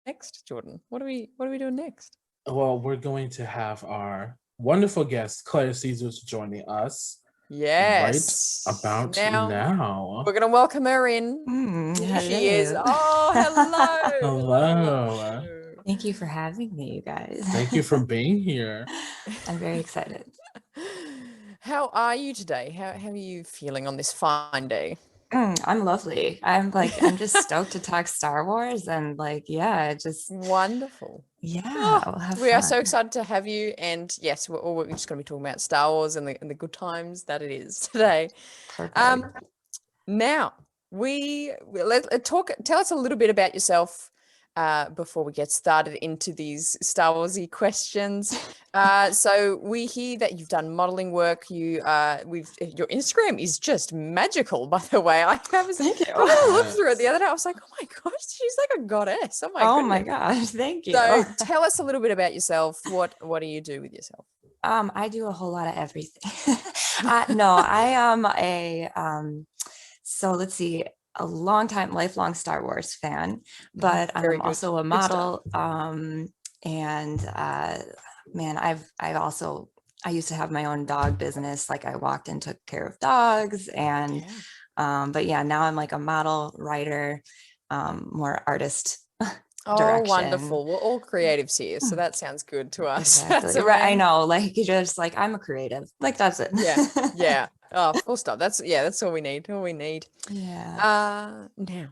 next, Jordan? What are we doing next? Well, we're going to have our wonderful guest, Clarice Cesarz, joining us right Yes. about Now we're now. gonna welcome her in. Here she is. Hello. Oh, hello. Hello. Thank you for having me, you guys. Thank you for being here. I'm very excited. How are you today? How are you feeling on this fine day? I'm lovely. I'm just stoked to talk Star Wars and Wonderful. yeah, Oh, we'll have we are so fun. excited to have you. And yes, we're just going to be talking about Star Wars and the good times that it is today. Perfect. Now tell us a little bit about yourself before we get started into these Star Warsy questions. So we hear that you've done modeling work. Your Instagram is just magical, by the way. I was Thank you. having a look through it the other day. I was like, oh my gosh, she's like a goddess. Oh my Oh goodness. my gosh, thank you. So tell us a little bit about yourself. What do you do with yourself? I do a whole lot of everything. No, I am so let's see, a lifelong Star Wars fan, but Very I'm good. also a Good stuff. model. And man, I used to have my own dog business. Like I walked and took care of dogs, and but yeah, now I'm like a model, writer, more artist Oh, direction. wonderful. We're all creatives here, so that sounds good to us. Exactly. Right. I know. Like you just like I'm a creative. Like that's it. Yeah. Oh, full stop. That's all we need. All we need. Yeah. Now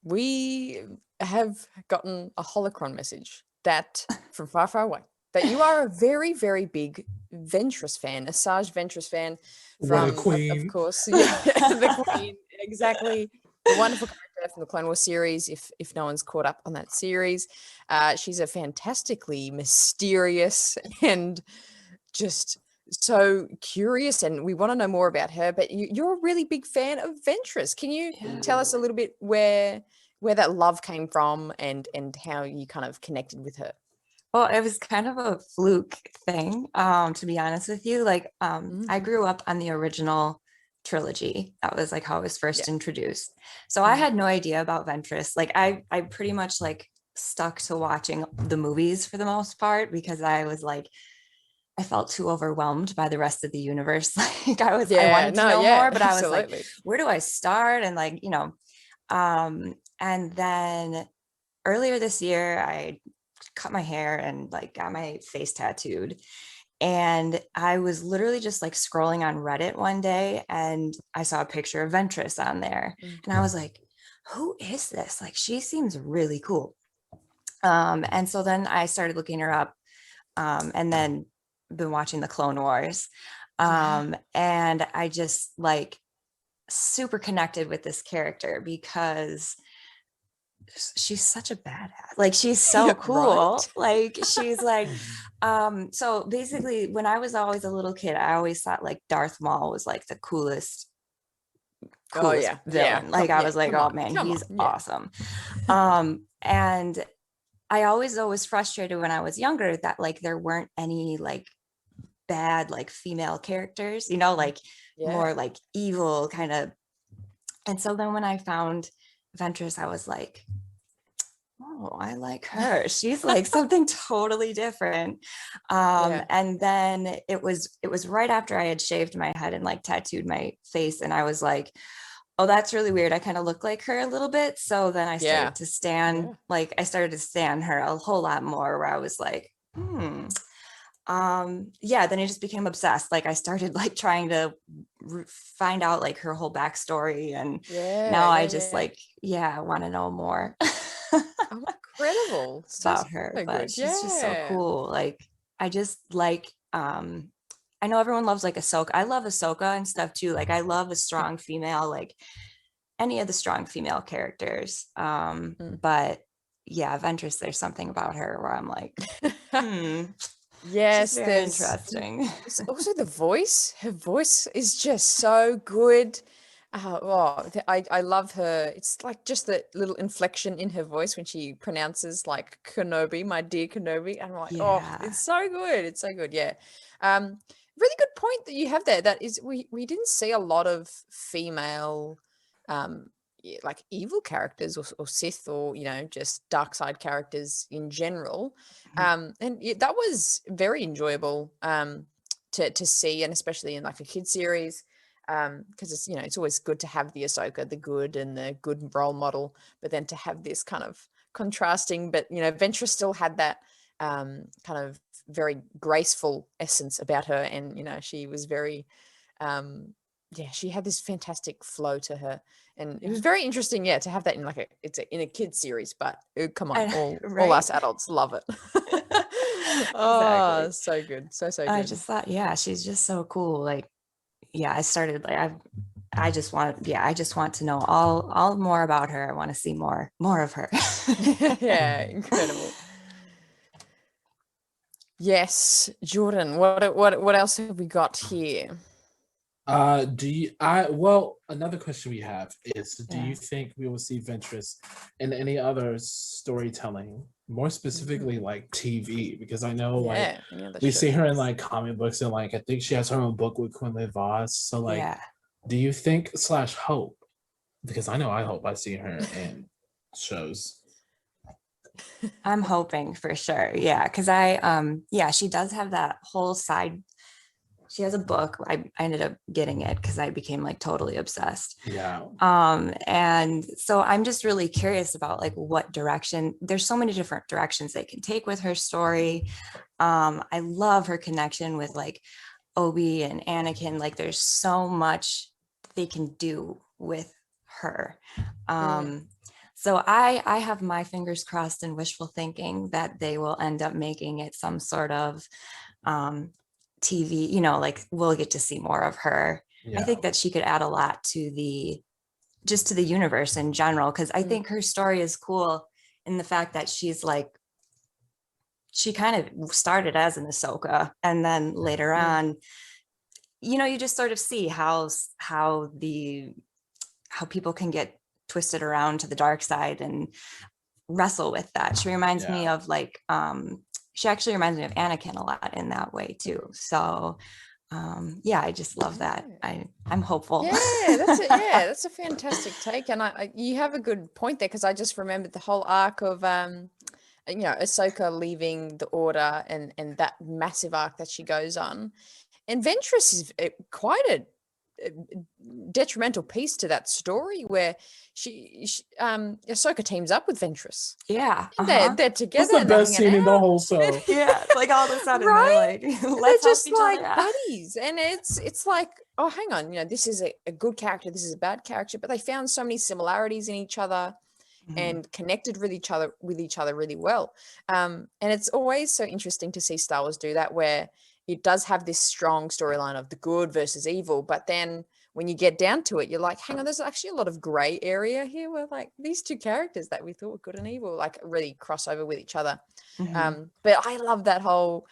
we have gotten a holocron message that from far, far away that you are a very, very big Ventress fan, a Cesarz Ventress fan What a from, of queen. course, the Queen, exactly. The wonderful character from the Clone Wars series. If no one's caught up on that series, she's a fantastically mysterious and just so curious, and we want to know more about her. But you're a really big fan of Ventress. Can you tell us a little bit where that love came from and how you kind of connected with her? Well, it was kind of a fluke thing, to be honest with you. Like, I grew up on the original trilogy. That was like how I was first introduced. So I had no idea about Ventress. Like I pretty much like stuck to watching the movies for the most part because I was like, I felt too overwhelmed by the rest of the universe. Like I wanted to know more, but I was like, where do I start? And like, and then earlier this year, I cut my hair and like got my face tattooed. And I was literally just like scrolling on Reddit one day and I saw a picture of Ventress on there. And I was like, who is this? Like, she seems really cool. And so then I started looking her up, and then been watching the Clone Wars. And I just like super connected with this character because she's such a badass. Like she's so cool. Right? Like she's like, so basically when I was always a little kid, I always thought like Darth Maul was like the coolest villain. Like I was like, oh man, he's awesome. And I always though was frustrated when I was younger that like there weren't any like bad like female characters, like more like evil kind of. And so then when I found Ventress, I was like, oh, I like her. She's like something totally different. And then it was right after I had shaved my head and like tattooed my face, and I was like, oh, that's really weird. I kind of look like her a little bit. So then I started to stan her a whole lot more, where I was like, then I just became obsessed. Like I started like trying to find out like her whole backstory, and now I just like want to know more. Oh, incredible about her, but she's just so cool. Like I just like I know everyone loves like Ahsoka. I love Ahsoka and stuff too. Like I love a strong female, like any of the strong female characters. But yeah, Ventress, there's something about her where I'm like, yes, she's very interesting. Also the voice. Her voice is just so good. I love her. It's like just the little inflection in her voice when she pronounces like Kenobi, my dear Kenobi. And I'm like, oh, it's so good. It's so good. Yeah. Really good point that you have there. That is, we didn't see a lot of female like evil characters or Sith or, you know, just dark side characters in general. And that was very enjoyable to see, and especially in like a kid series, because it's, you know, it's always good to have the Ahsoka, the good and the good role model, but then to have this kind of contrasting, but, you know, Ventress still had that kind of very graceful essence about her, and, you know, she was very she had this fantastic flow to her, and it was very interesting to have that in like in a kid's series, but come on, all us adults love it. Oh, so good, so good. I just thought, she's just so cool. Like, I started like I just want to know all more about her. I want to see more of her. Yeah, incredible. Yes, Jordan, what else have we got here? Another question we have is, do you think we will see Ventress in any other storytelling, more specifically like TV? Because I know like we see her in like comic books, and like I think she has her own book with Quinn Voss. So like, do you think / hope? Because I know I hope I see her in shows. I'm hoping for sure. Yeah, because she does have that whole side. She has a book. I ended up getting it because I became like totally obsessed. Yeah. And so I'm just really curious about like what direction. There's so many different directions they can take with her story. I love her connection with like Obi and Anakin. Like there's so much they can do with her. So I have my fingers crossed and wishful thinking that they will end up making it some sort of TV, you know, like we'll get to see more of her. I think that she could add a lot to the universe in general, because I think her story is cool in the fact that she's like, she kind of started as an Ahsoka, and then later on, you know, you just sort of see how people can get twisted around to the dark side and wrestle with that. She reminds me of like she actually reminds me of Anakin a lot in that way too. So I just love that. I'm hopeful. That's a fantastic take, and you have a good point there, because I just remembered the whole arc of you know, Ahsoka leaving the Order, and that massive arc that she goes on, and Ventress is quite a detrimental piece to that story, where Ahsoka teams up with Ventress. Yeah, they're together. That's the best scene in the whole show. Like all of a sudden right? they're like, let's they're just like buddies, and it's like, oh, hang on, you know, this is a good character, this is a bad character, but they found so many similarities in each other and connected with each other really well. And it's always so interesting to see Star Wars do that, where it does have this strong storyline of the good versus evil, but then when you get down to it, you're like, hang on, there's actually a lot of gray area here, where like these two characters that we thought were good and evil like really cross over with each other. But I love that whole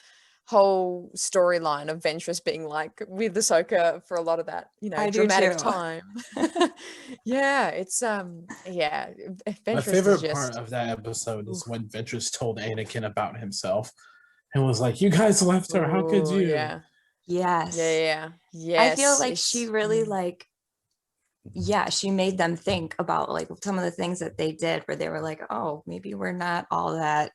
storyline of Ventress being like with Ahsoka for a lot of that, you know, dramatic time. It's Ventress, my favorite part of that episode is when Ventress told Anakin about himself and was like, you guys left her, how could you? Yes. I feel like she really like, she made them think about like some of the things that they did, where they were like, oh, maybe we're not all that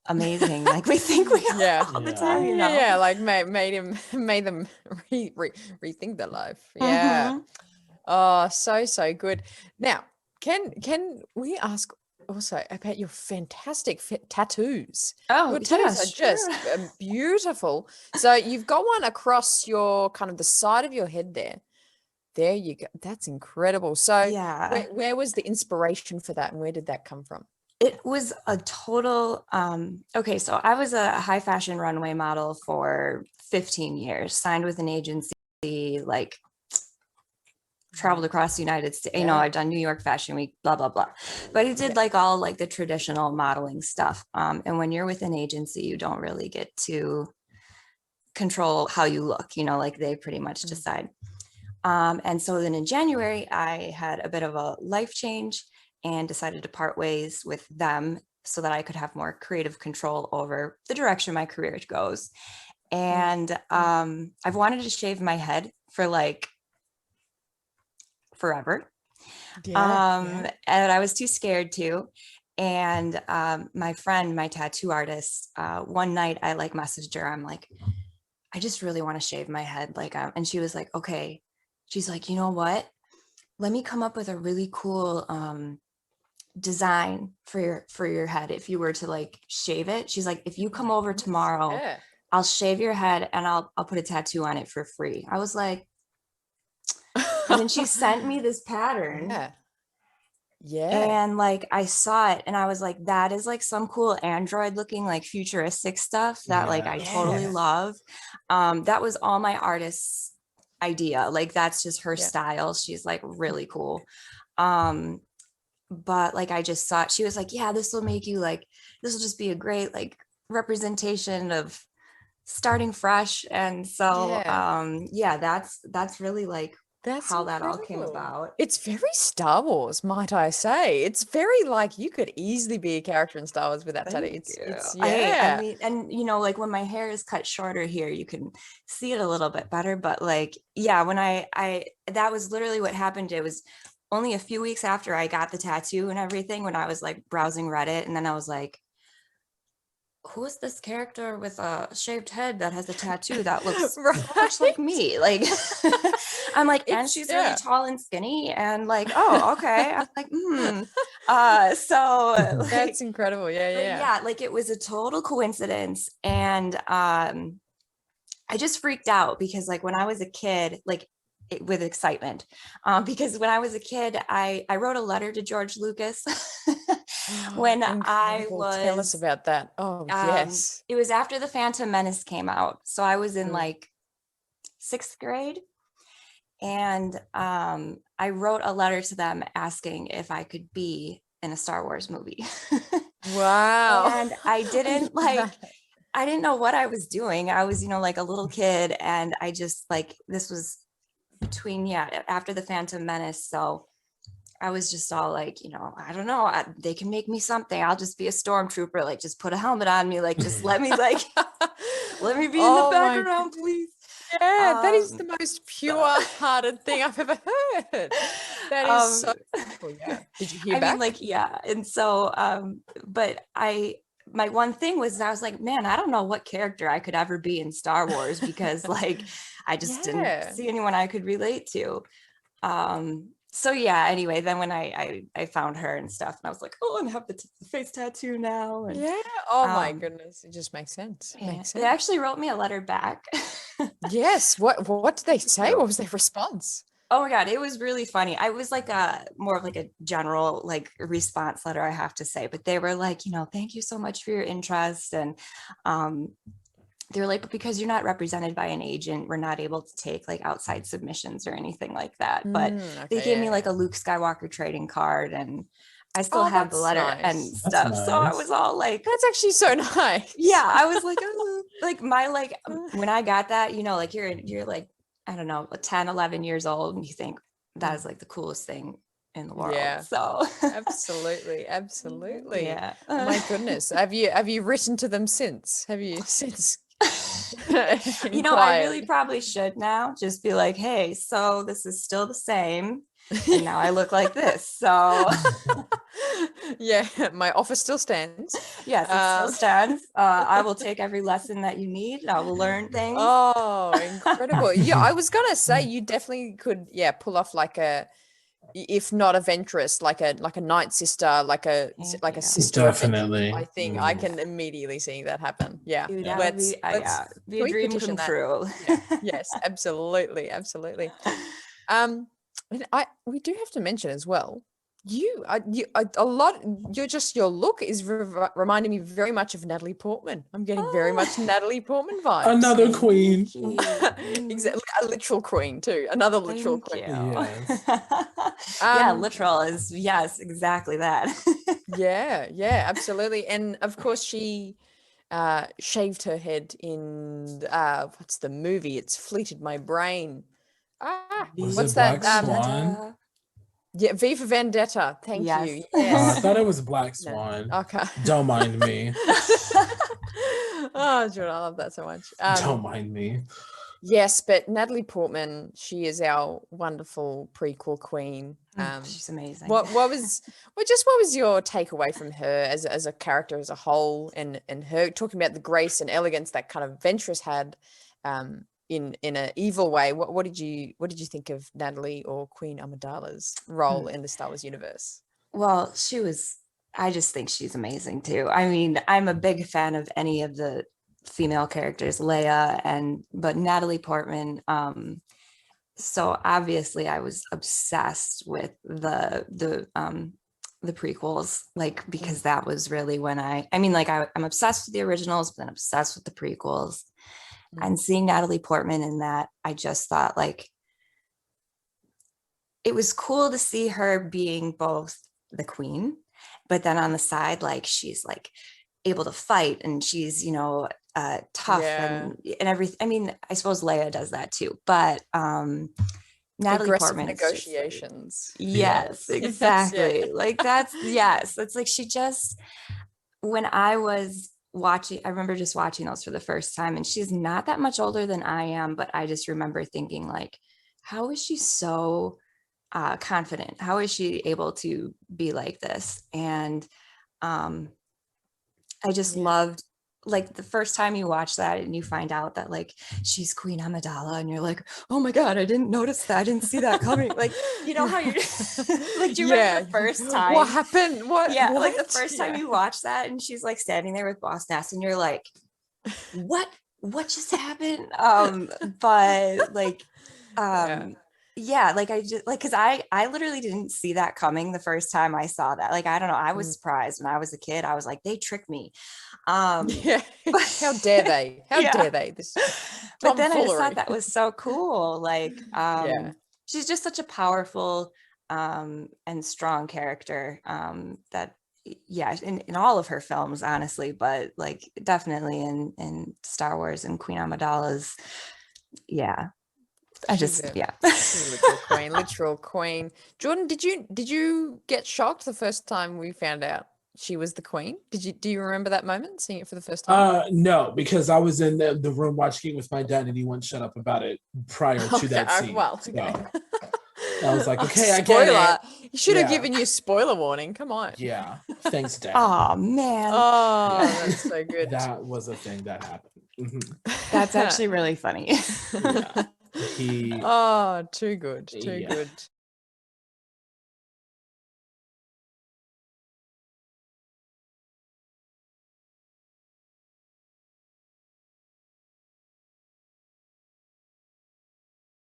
amazing like we think we are all the time, you know? Like made them rethink their life. Oh, so good. Now, can we ask also about your fantastic tattoos? Your tattoos are just beautiful. So you've got one across your kind of the side of your head there. There you go. That's incredible. So where was the inspiration for that, and where did that come from? It was a total so I was a high fashion runway model for 15 years, signed with an agency, like traveled across the United States. You know, I've done New York Fashion Week, blah blah blah, but I did like all like the traditional modeling stuff. And when you're with an agency, you don't really get to control how you look, you know, like they pretty much decide. And so then in January, I had a bit of a life change and decided to part ways with them so that I could have more creative control over the direction my career goes. And I've wanted to shave my head for like forever. And I was too scared to. And my friend, my tattoo artist, one night I like messaged her. I'm like, I just really want to shave my head. Like, and she was like, okay. She's like, you know what? Let me come up with a really cool design for your head if you were to like shave it. She's like, if you come over tomorrow, I'll shave your head and I'll put a tattoo on it for free. I was like, and then she sent me this pattern. And like I saw it and I was like, that is like some cool android looking like futuristic stuff that like I totally love. That was all my artist's idea. Like that's just her style. She's like really cool. But like I just saw it. She was like, yeah, this will make you like, this will just be a great like representation of starting fresh. And so that's really like that's how that all came about. It's very Star Wars, might I say. It's very like you could easily be a character in Star Wars with that tattoo. I mean, and you know, like when my hair is cut shorter here, you can see it a little bit better. But like, yeah, when I that was literally what happened. It was only a few weeks after I got the tattoo and everything, when I was like browsing Reddit, and then I was like, who is this character with a shaved head that has a tattoo that looks so much like me? Like, I'm like, and she's really tall and skinny, and like, oh, okay. I was like, so like, that's incredible. Yeah. Like it was a total coincidence, and I just freaked out because like when I was a kid, like with excitement, because when I was a kid, I wrote a letter to George Lucas. When I was, tell us about that. Yes, it was after the Phantom Menace came out, so I was in like 6th grade, and I wrote a letter to them asking if I could be in a Star Wars movie. Wow. And I didn't I didn't know what I was doing. I was, you know, like a little kid, and I just like, this was between after the Phantom Menace, so I was just all like, you know, I don't know, they can make me something. I'll just be a stormtrooper, like just put a helmet on me, like just let me like let me be in the background, please. Yeah, that is the most pure-hearted thing I've ever heard. That is so cool. Yeah. Did you hear back? Mean, like, yeah. And so but my one thing was, I was like, man, I don't know what character I could ever be in Star Wars, because like I just didn't see anyone I could relate to. So yeah, anyway, then when I found her and stuff, and I was like, oh, and I have the face tattoo now. And, my goodness, it just makes sense. Makes sense. They actually wrote me a letter back. Yes. What did they say? What was their response? Oh my God, it was really funny. I was like more of like a general like response letter, I have to say, but they were like, you know, thank you so much for your interest. And they were like, but because you're not represented by an agent, we're not able to take like outside submissions or anything like that. But they gave me like a Luke Skywalker trading card, and I still have the letter and stuff. Nice. So I was all like, that's actually so nice. Yeah, I was like, oh, like my like when I got that, you know, like you're like, I don't know, 10, 11 years old, and you think that is like the coolest thing in the world. Yeah. So absolutely. Yeah. Oh my goodness. Have you written to them since? Have you since? You know, I really probably should now just be like, hey, so this is still the same, and now I look like this, so yeah, my offer still stands. Yes, it still stands. I will take every lesson that you need. I will learn things. Oh, incredible. Yeah, I was gonna say you definitely could pull off like a, if not a Ventress, like a Night Sister, like a sister. Definitely. I think I can immediately see that happen. Yeah. Dude, let's be a dream come true. Yes, absolutely. And we do have to mention as well, your look is reminding me very much of Natalie Portman. I'm getting very much Natalie Portman vibes. Another queen. Exactly, a literal queen too. Another literal queen. Yes. Literal is exactly that. yeah, absolutely. And of course she shaved her head in what's the movie? It's fleeted my brain. What's that? Black Swan? Yeah, V for Vendetta. Thank you. Yes. I thought it was Black Swan. No. Okay. Don't mind me. Oh, Jordan, I love that so much. Don't mind me. Yes, but Natalie Portman, she is our wonderful prequel queen. She's amazing. What was your takeaway from her as a character as a whole, and her talking about the grace and elegance that kind of Ventress had, in an evil way? What did you think of Natalie or Queen Amidala's role in the Star Wars universe? Well, I just think she's amazing too. I mean, I'm a big fan of any of the female characters, Leia but Natalie Portman. So obviously I was obsessed with the prequels, like, because that was really when I'm obsessed with the originals, but then obsessed with the prequels. And seeing Natalie Portman in that, I just thought, like, it was cool to see her being both the queen, but then on the side, like, she's like able to fight, and she's, tough and everything. I mean, I suppose Leia does that too, but Natalie Portman negotiations. Yes, exactly. Yeah. Like it's like she just, when I was watching, I remember just watching those for the first time, and she's not that much older than I am, but I just remember thinking, like, how is she so confident? How is she able to be like this? And I just loved, like, the first time you watch that and you find out that, like, she's Queen Amidala, and you're like, oh my God, I didn't notice that. I didn't see that coming. Like, you know how you like, do you remember the first time? What happened? What? Like the first time you watch that and she's like standing there with Boss Nass, and you're like, what just happened? But like, like, I just, like, because I literally didn't see that coming the first time I saw that. Like, I don't know, I was surprised when I was a kid. I was like, they tricked me. How dare they? How dare they? But then I just thought that was so cool. Like, she's just such a powerful and strong character, that in all of her films, honestly, but like definitely in Star Wars and Queen Amidala's. Literal queen. Jordan, did you get shocked the first time we found out she was the queen? Do you remember that moment, seeing it for the first time? No, because I was in the room watching it with my dad, and he wouldn't shut up about it prior to that scene. Well, okay. So I was like, okay, I get it. He should have given you a spoiler warning. Come on. Yeah. Thanks, Dad. Oh man. Oh, that's so good. That was a thing that happened. Mm-hmm. That's actually really funny. Too good. Too good.